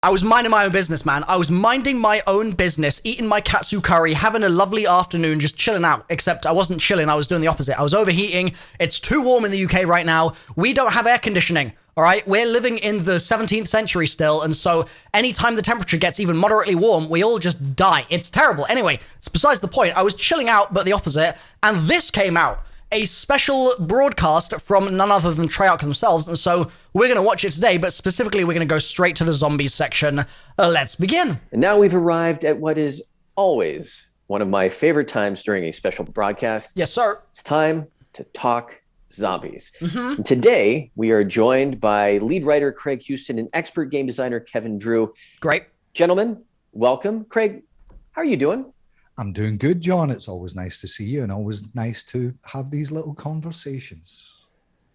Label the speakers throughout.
Speaker 1: I was minding my own business, man. I was minding my own business, eating my katsu curry, having a lovely afternoon, just chilling out. Except I wasn't chilling, I was doing the opposite. I was overheating. It's too warm in the UK right now. We don't have air conditioning, all right? We're living in the 17th century still, and so anytime the temperature gets even moderately warm, we all just die. It's terrible. Anyway, it's besides the point. I was chilling out, but the opposite, and this came out. A special broadcast from none other than Treyarch themselves, and so we're going to watch it today, but specifically we're going to go straight to the zombies section. Let's begin.
Speaker 2: And now we've arrived at what is always one of my favorite times during a special broadcast.
Speaker 1: Yes, sir.
Speaker 2: It's time to talk zombies. And today we are joined by lead writer Craig Houston and expert game designer Kevin Drew.
Speaker 1: Great.
Speaker 2: Gentlemen, welcome. Craig, how are you doing?
Speaker 3: I'm doing good, John. It's always nice to see you and always nice to have these little conversations.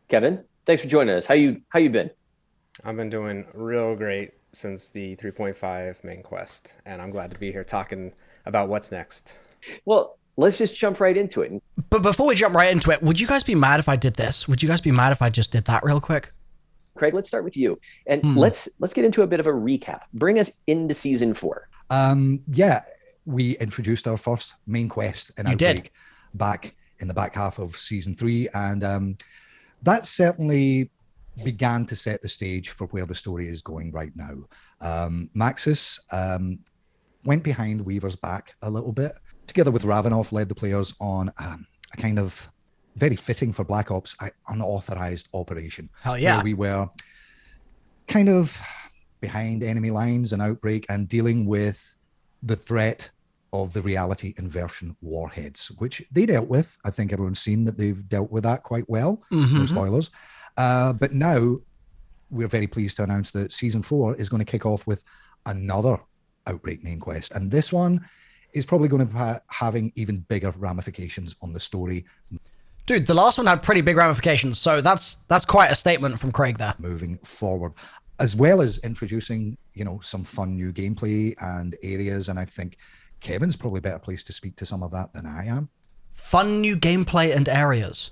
Speaker 2: Kevin, thanks for joining us. How you been?
Speaker 4: I've been doing real great since the 3.5 main quest, and I'm glad to be here talking about what's next.
Speaker 2: Well, let's just jump right into it.
Speaker 1: But before we jump right into it, would you guys be mad if I did this? Would you guys be mad if I just did that real quick?
Speaker 2: Craig, let's start with you. And let's get into a bit of a recap. Bring us into season 4.
Speaker 3: We introduced our first main quest in Outbreak back in the back half of season 3, and that certainly began to set the stage for where the story is going right now. Maxis went behind Weaver's back a little bit, together with Ravenoff led the players on a kind of very fitting for Black Ops, unauthorized operation.
Speaker 1: Hell yeah.
Speaker 3: Where we were kind of behind enemy lines in Outbreak and dealing with the threat of the reality inversion warheads, which they dealt with. I think everyone's seen that they've dealt with that quite well. No spoilers. But now we're very pleased to announce that season 4 is going to kick off with another Outbreak main quest. And this one is probably going to be having even bigger ramifications on the story.
Speaker 1: Dude, the last one had pretty big ramifications, so that's quite a statement from Craig there.
Speaker 3: Moving forward, as well as introducing, some fun new gameplay and areas. And I think Kevin's probably better placed to speak to some of that than I am.
Speaker 1: Fun new gameplay and areas.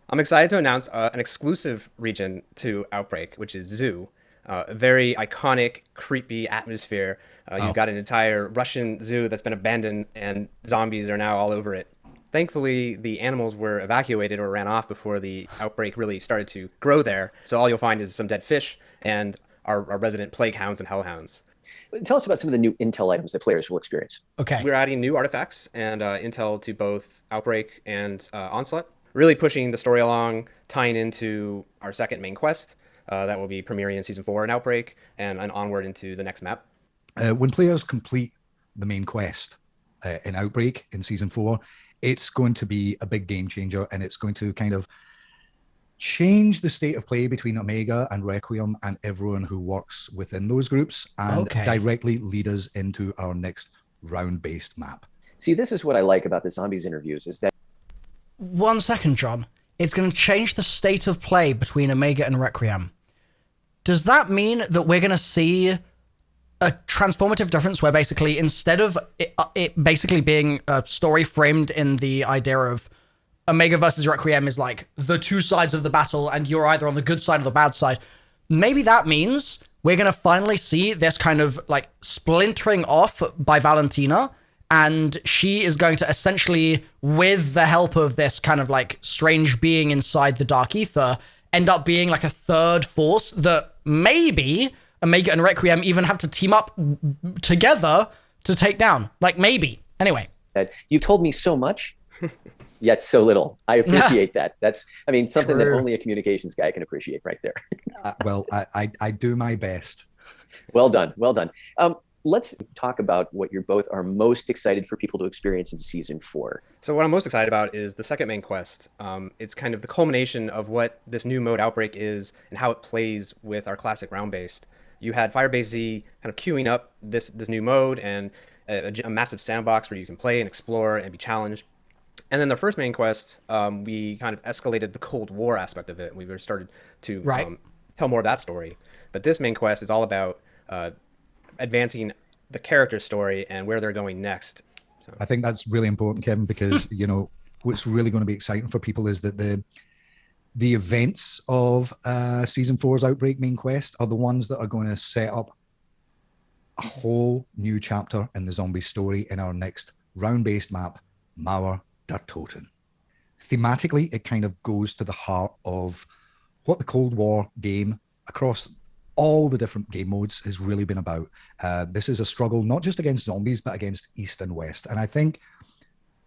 Speaker 4: I'm excited to announce an exclusive region to Outbreak, which is Zoo. A very iconic, creepy atmosphere. You've got an entire Russian zoo that's been abandoned, and zombies are now all over it. Thankfully, the animals were evacuated or ran off before the outbreak really started to grow there. So all you'll find is some dead fish and our resident plague hounds and hellhounds.
Speaker 2: Tell us about some of the new intel items that players will experience.
Speaker 1: Okay.
Speaker 4: We're adding new artifacts and intel to both Outbreak and Onslaught, really pushing the story along, tying into our second main quest that will be premiering in Season 4 in Outbreak and onward into the next map.
Speaker 3: When players complete the main quest in Outbreak in Season 4, it's going to be a big game changer, and it's going to kind of change the state of play between Omega and Requiem and everyone who works within those groups, and directly lead us into our next round-based map.
Speaker 2: See, this is what I like about the zombies interviews, is that...
Speaker 1: 1 second, John. It's going to change the state of play between Omega and Requiem. Does that mean that we're going to see a transformative difference where basically instead of it basically being a story framed in the idea of Omega versus Requiem is like the two sides of the battle and you're either on the good side or the bad side, maybe that means we're going to finally see this kind of like splintering off by Valentina, and she is going to essentially, with the help of this kind of like strange being inside the Dark Ether, end up being like a third force that maybe Omega and Requiem even have to team up together to take down. Like, maybe. Anyway.
Speaker 2: You've told me so much, yet so little. I appreciate that. That's, something that only a communications guy can appreciate right there.
Speaker 3: I do my best.
Speaker 2: Well done. Let's talk about what you both are most excited for people to experience in Season 4.
Speaker 4: So what I'm most excited about is the second main quest. It's kind of the culmination of what this new mode Outbreak is and how it plays with our classic round-based. You had Firebase Z kind of queuing up this new mode and a massive sandbox where you can play and explore and be challenged. And then the first main quest, we kind of escalated the Cold War aspect of it. We were started to tell more of that story. But this main quest is all about advancing the character story and where they're going next. So.
Speaker 3: I think that's really important, Kevin, because what's really going to be exciting for people is that the events of Season 4's Outbreak main quest are the ones that are going to set up a whole new chapter in the zombie story in our next round-based map, Mauer der Toten. Thematically, it kind of goes to the heart of what the Cold War game across all the different game modes has really been about. This is a struggle not just against zombies, but against East and West. And I think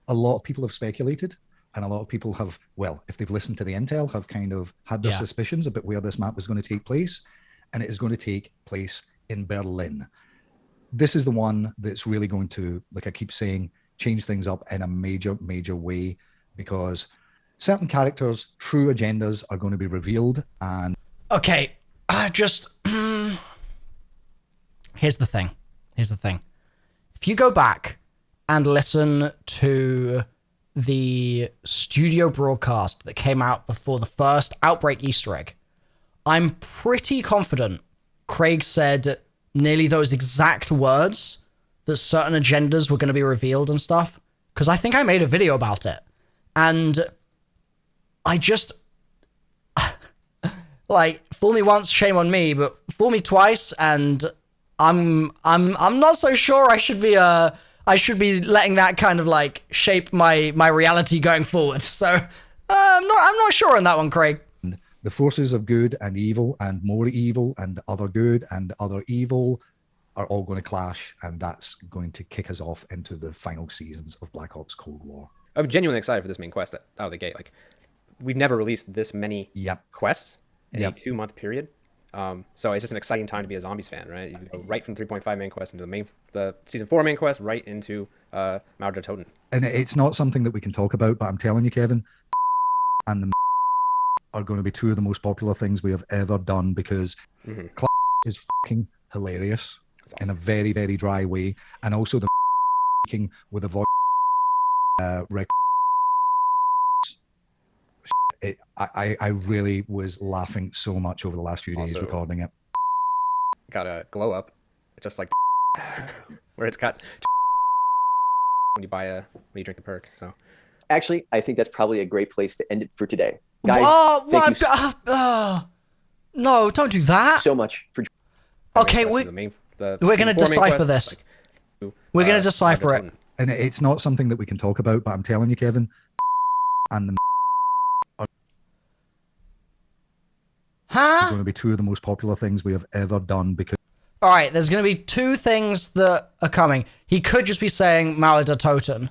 Speaker 3: a lot of people have speculated, and a lot of people have, well, if they've listened to the intel, have kind of had their suspicions about where this map was going to take place. And it is going to take place in Berlin. This is the one that's really going to, like I keep saying, change things up in a major, major way, because certain characters' true agendas are going to be revealed. And
Speaker 1: okay, here's the thing. If you go back and listen to the studio broadcast that came out before the first Outbreak Easter egg, I'm pretty confident Craig said nearly those exact words, that certain agendas were going to be revealed and stuff, because I think I made a video about it. And I just like, fool me once, shame on me, but fool me twice, and I'm not so sure I should be letting that kind of like shape my reality going forward. So I'm not sure on that one, Craig.
Speaker 3: the forces of good and evil and more evil and other good and other evil are all going to clash, and that's going to kick us off into the final seasons of Black Ops Cold War.
Speaker 4: I'm genuinely excited for this main quest out of the gate. Like, we've never released this many quests in a 2-month period. So it's just an exciting time to be a Zombies fan, right? You go right from 3.5 main quest into the season 4 main quest, right into Mauer der Toten.
Speaker 3: And it's not something that we can talk about, but I'm telling you, Kevin, and the are going to be two of the most popular things we have ever done, because is fucking hilarious in a very, very dry way, and also the with a voice I really was laughing so much over the last few days recording it.
Speaker 4: Got a glow up, just like where it's got when you drink the perk. So
Speaker 2: actually, I think that's probably a great place to end it for today, guys.
Speaker 1: No, don't do that.
Speaker 2: So much for.
Speaker 1: Okay, we're gonna decipher this. We're gonna decipher it.
Speaker 3: And it's not something that we can talk about, but I'm telling you, Kevin, and the are going to be two of the most popular things we have ever done, because
Speaker 1: all right, there's going to be two things that are coming. He could just be saying Mauer der Toten.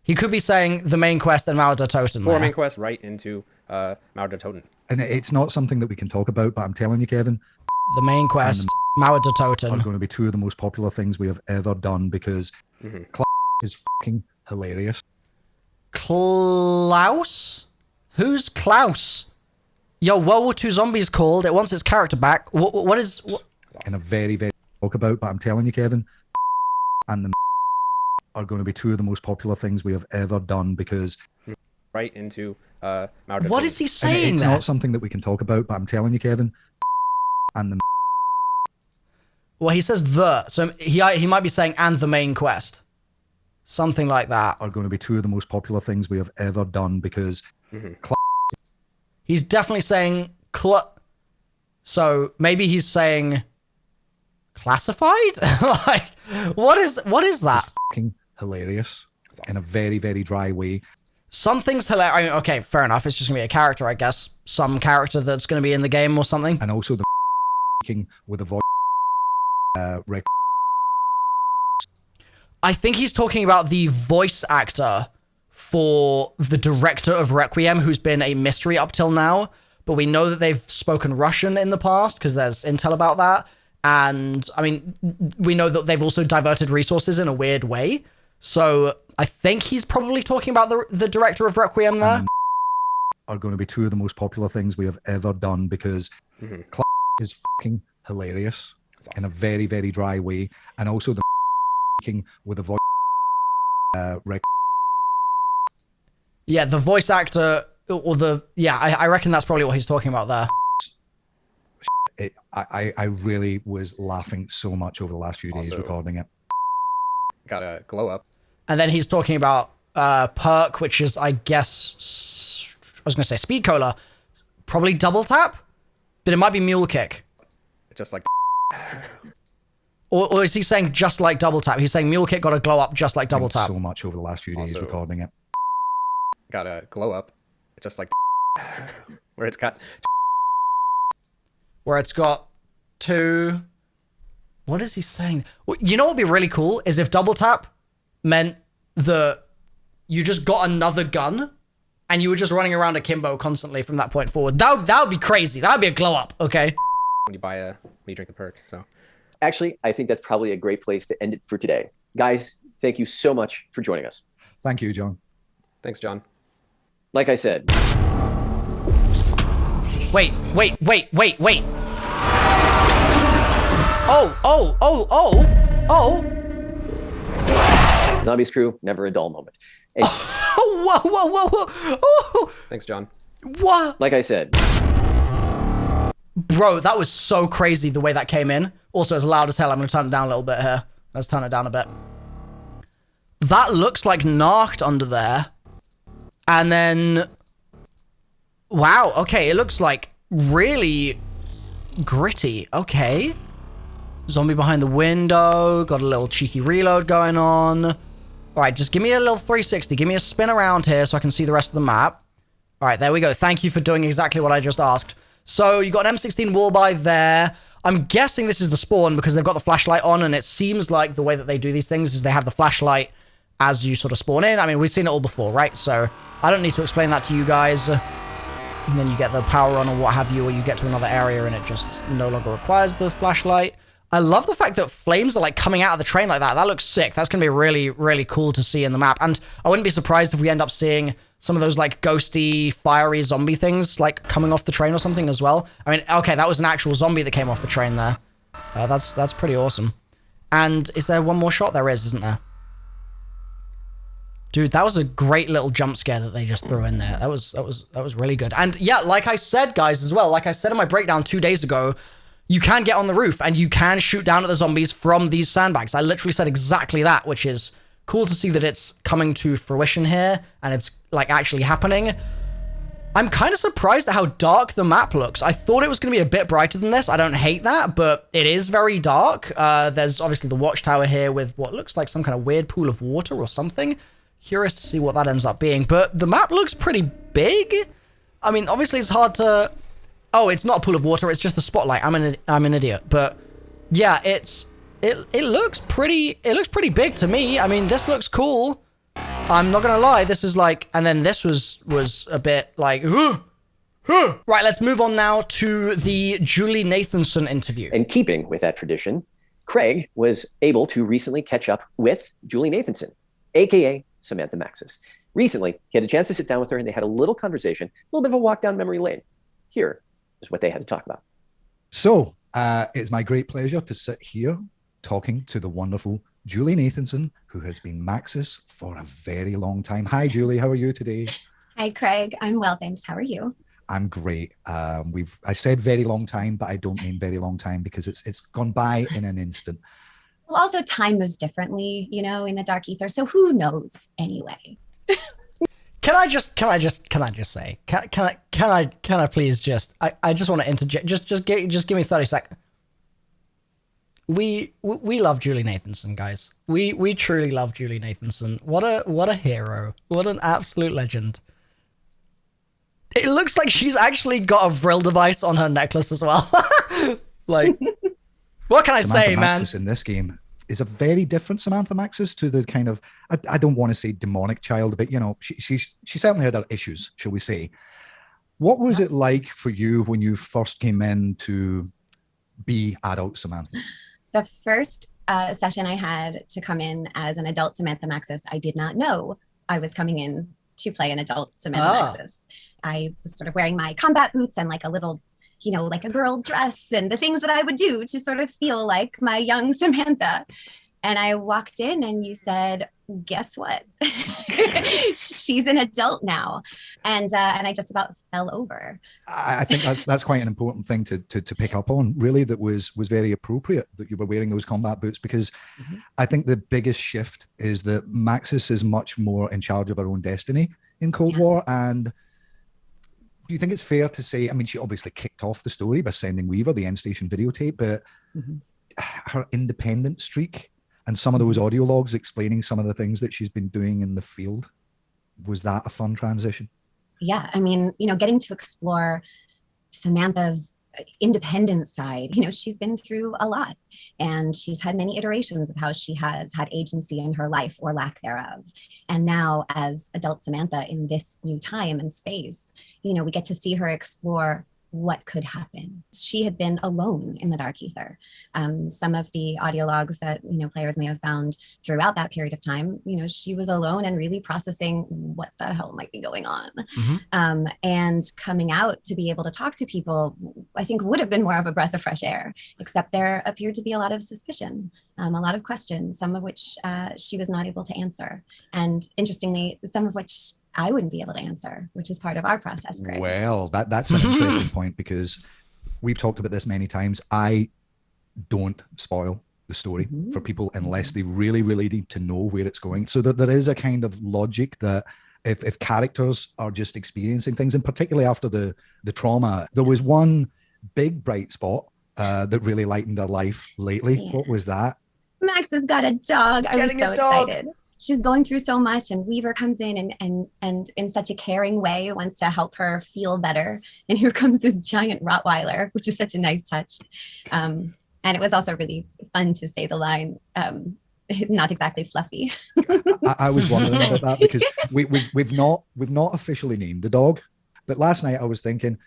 Speaker 1: He could be saying the main quest and Mauer der Toten.
Speaker 4: 4 main quest right into Mauer der Toten.
Speaker 3: And it's not something that we can talk about, but I'm telling you, Kevin,
Speaker 1: the main quest, Mauer der Toten,
Speaker 3: are going to be two of the most popular things we have ever done, because is fucking hilarious.
Speaker 1: Klaus? Who's Klaus? Yo, World War II Zombies called. It wants its character back. What is...
Speaker 3: And a very, very talk about, but I'm telling you, Kevin, and the are going to be two of the most popular things we have ever done, because
Speaker 4: right into Mauer der Toten.
Speaker 1: What is he saying?
Speaker 3: And it's not something that we can talk about, but I'm telling you, Kevin, and the
Speaker 1: well, he says the, so he might be saying and the main quest. Something like that.
Speaker 3: Are going to be two of the most popular things we have ever done, because
Speaker 1: he's definitely saying so maybe he's saying classified? Like, what is that?
Speaker 3: Fucking hilarious in a very, very dry way.
Speaker 1: Something's hilarious. I mean, okay, fair enough. It's just gonna be a character, I guess. Some character that's gonna be in the game or something.
Speaker 3: And also the with a voice
Speaker 1: I think he's talking about the voice actor for the director of Requiem, who's been a mystery up till now, but we know that they've spoken Russian in the past because there's intel about that. And I mean, we know that they've also diverted resources in a weird way. So I think he's probably talking about the director of Requiem there.
Speaker 3: Are going to be two of the most popular things we have ever done, because is fucking hilarious in a very, very dry way. And also the with a voice
Speaker 1: yeah, the voice actor, or I reckon that's probably what he's talking about there.
Speaker 3: I really was laughing so much over the last few days recording it.
Speaker 4: Got a glow up.
Speaker 1: And then he's talking about perk, which is, I guess, I was going to say speed cola, probably double tap, but it might be mule kick.
Speaker 4: Just like
Speaker 1: Or is he saying just like double tap? He's saying Mule Kit got a glow up just like double tap.
Speaker 3: So much over the last few days
Speaker 4: Also,
Speaker 3: recording it.
Speaker 4: Got a glow up, just like where it's got
Speaker 1: two. What is he saying? You know what would be really cool is if double tap meant that you just got another gun and you were just running around akimbo constantly from that point forward. That would be crazy. That would be a glow up, okay?
Speaker 4: when you drink the perk. So
Speaker 2: Actually, I think that's probably a great place to end it for today. Guys, thank you so much for joining us.
Speaker 3: Thank you, John.
Speaker 4: thanks, John.
Speaker 2: Like I said,
Speaker 1: Wait. Oh.
Speaker 2: Zombies crew, never a dull moment. And
Speaker 1: Whoa. Oh.
Speaker 4: Thanks, John.
Speaker 1: What?
Speaker 2: like I said,
Speaker 1: Bro, that was so crazy the way that came in. Also, it's loud as hell. I'm going to turn it down a little bit here. Let's turn it down a bit. That looks like Narked under there. And then... Wow, okay, it looks like really gritty. Okay. Zombie behind the window. Got a little cheeky reload going on. All right, just give me a little 360. Give me a spin around here so I can see the rest of the map. All right, there we go. Thank you for doing exactly what I just asked. So you got an M16 wallby there. I'm guessing this is the spawn because they've got the flashlight on, and it seems like the way that they do these things is they have the flashlight as you sort of spawn in. I mean, we've seen it all before, right? So I don't need to explain that to you guys. And then you get the power on or what have you, or you get to another area and it just no longer requires the flashlight. I love the fact that flames are like coming out of the train like that. That looks sick. That's going to be really, really cool to see in the map. And I wouldn't be surprised if we end up seeing some of those like ghosty, fiery zombie things like coming off the train or something as well. I mean, okay, that was an actual zombie that came off the train there. That's pretty awesome. And is there one more shot? There is, isn't there? Dude, that was a great little jump scare that they just threw in there. That was really good. And yeah, like I said, guys, as well, like I said in my breakdown 2 days ago, you can get on the roof and you can shoot down at the zombies from these sandbags. I literally said exactly that, which is cool to see that it's coming to fruition here and it's like actually happening. I'm kind of surprised at how dark the map looks. I thought it was going to be a bit brighter than this. I don't hate that, but it is very dark. There's obviously the watchtower here with what looks like some kind of weird pool of water or something. Curious to see what that ends up being, but the map looks pretty big. I mean, obviously it's hard to... Oh, it's not a pool of water, it's just the spotlight. I'm an idiot, but yeah, it looks pretty big to me. I mean, this looks cool. I'm not gonna lie, this is like... And then this was a bit like... Right, let's move on now to the Julie Nathanson interview.
Speaker 2: in keeping with that tradition, Craig was able to recently catch up with Julie Nathanson, aka Samantha Maxis. Recently, he had a chance to sit down with her and they had a little conversation, a little bit of a walk down memory lane. Here is what they had to talk about.
Speaker 3: So it's my great pleasure to sit here talking to the wonderful Julie Nathanson, who has been Maxis for a very long time. Hi, Julie. How are you today?
Speaker 5: Hi, Craig. I'm well, thanks. How are you?
Speaker 3: I'm great. I said very long time, but I don't mean very long time because it's gone by in an instant.
Speaker 5: Well, also time moves differently, you know, in the dark ether. So who knows anyway?
Speaker 1: Can I just say, can I please just, I just want to interject, just give me 30 seconds. We love Julie Nathanson, guys. We truly love Julie Nathanson. What a hero. What an absolute legend. It looks like she's actually got a Vril device on her necklace as well. Like, what can I say, man?
Speaker 3: Maxis in this game is a very different Samantha Maxis to the kind of, I don't want to say demonic child, but you know, she certainly had her issues, shall we say. What was it like for you when you first came in to be adult Samantha?
Speaker 5: The first session I had to come in as an adult Samantha Maxis, I did not know I was coming in to play an adult Samantha Maxis. I was sort of wearing my combat boots and like a little, you know, like a girl dress and the things that I would do to sort of feel like my young Samantha. And I walked in and you said, guess what? She's an adult now. And I just about fell over.
Speaker 3: I think that's quite an important thing to pick up on, really, that was very appropriate that you were wearing those combat boots, because I think the biggest shift is that Maxis is much more in charge of her own destiny in Cold War. And do you think it's fair to say, I mean, she obviously kicked off the story by sending Weaver the end station videotape, but her independent streak and some of those audio logs explaining some of the things that she's been doing in the field. Was that a fun transition?
Speaker 5: Yeah, I mean, getting to explore Samantha's independent side, she's been through a lot, and she's had many iterations of how she has had agency in her life or lack thereof. And now as adult Samantha in this new time and space, we get to see her explore what could happen. She had been alone in the dark ether. Some of the audio logs that players may have found throughout that period of time, she was alone and really processing what the hell might be going on.
Speaker 1: Mm-hmm.
Speaker 5: And coming out to be able to talk to people, I think would have been more of a breath of fresh air, except there appeared to be a lot of suspicion, a lot of questions, some of which she was not able to answer. And interestingly, some of which I wouldn't be able to answer, which is part of our process, Greg.
Speaker 3: Well, that's an interesting point, because we've talked about this many times. I don't spoil the story for people unless they really, really need to know where it's going. So that there is a kind of logic that if characters are just experiencing things, and particularly after the trauma, there was one big bright spot that really lightened their life lately. Yeah. What was that?
Speaker 5: Max has got a dog. I was so excited. She's going through so much, and Weaver comes in and in such a caring way wants to help her feel better. And here comes this giant Rottweiler, which is such a nice touch. And it was also really fun to say the line, not exactly fluffy.
Speaker 3: I was wondering about that, because we've not officially named the dog, but last night I was thinking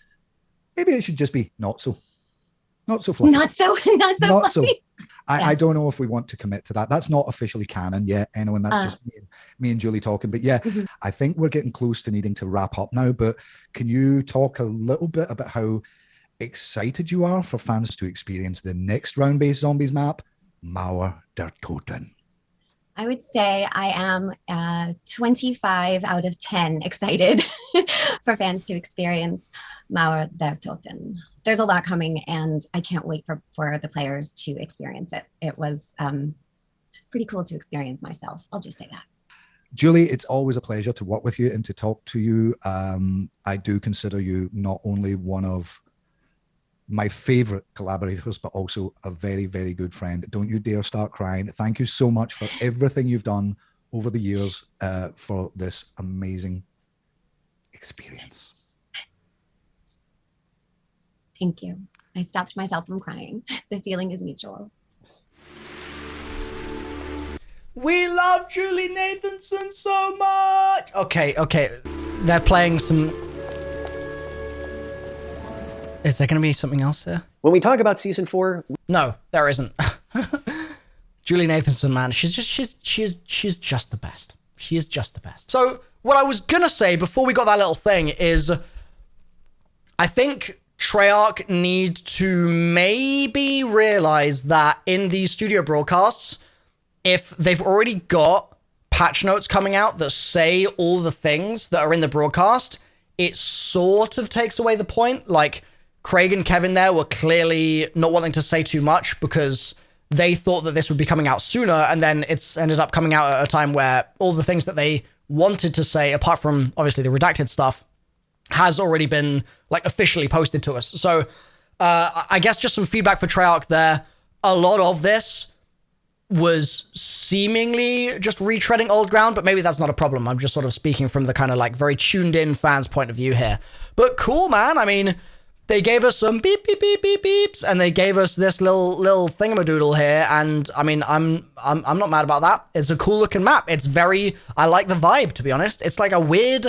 Speaker 3: maybe it should just be not so fluffy. Not so fluffy. I don't know if we want to commit to that. That's not officially canon yet, anyone. That's just me and Julie talking. But yeah, I think we're getting close to needing to wrap up now. But can you talk a little bit about how excited you are for fans to experience the next round-based zombies map, Mauer der Toten?
Speaker 5: I would say I am 25 out of 10 excited for fans to experience Mauer der Toten. There's a lot coming, and I can't wait for the players to experience it. It was pretty cool to experience myself. I'll just say that.
Speaker 3: Julie, it's always a pleasure to work with you and to talk to you. I do consider you not only one of my favorite collaborators, but also a very, very good friend. Don't you dare start crying. Thank you so much for everything you've done over the years for this amazing experience.
Speaker 5: Thank you. I stopped myself from crying. The feeling is mutual.
Speaker 1: We love Julie Nathanson so much. Okay. They're playing some... Is there going to be something else here?
Speaker 2: When we talk about season 4...
Speaker 1: No, there isn't. Julie Nathanson, man, she's just the best. She is just the best. So what I was going to say before we got that little thing is I think Treyarch need to maybe realize that in these studio broadcasts, if they've already got patch notes coming out that say all the things that are in the broadcast, it sort of takes away the point. Like, Craig and Kevin there were clearly not wanting to say too much because they thought that this would be coming out sooner, and then it's ended up coming out at a time where all the things that they wanted to say, apart from obviously the redacted stuff, has already been like officially posted to us. So I guess just some feedback for Treyarch there. A lot of this was seemingly just retreading old ground, but maybe that's not a problem. I'm just sort of speaking from the kind of like very tuned in fans point of view here. But cool, man. I mean, they gave us some beep, beep, beep, beep, beeps, and they gave us this little thingamadoodle here, and I mean, I'm not mad about that. It's a cool looking map. I like the vibe, to be honest. It's like a weird,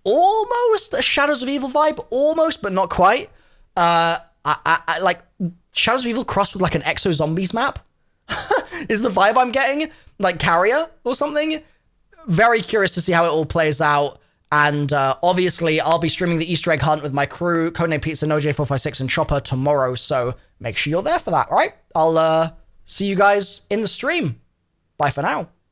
Speaker 1: almost a Shadows of Evil vibe, almost, but not quite. I like Shadows of Evil crossed with like an Exo Zombies map is the vibe I'm getting, like Carrier or something. Very curious to see how it all plays out. And obviously, I'll be streaming the Easter egg hunt with my crew, Codename Pizza, NoJ456, and Chopper tomorrow. So make sure you're there for that, all right? I'll see you guys in the stream. Bye for now.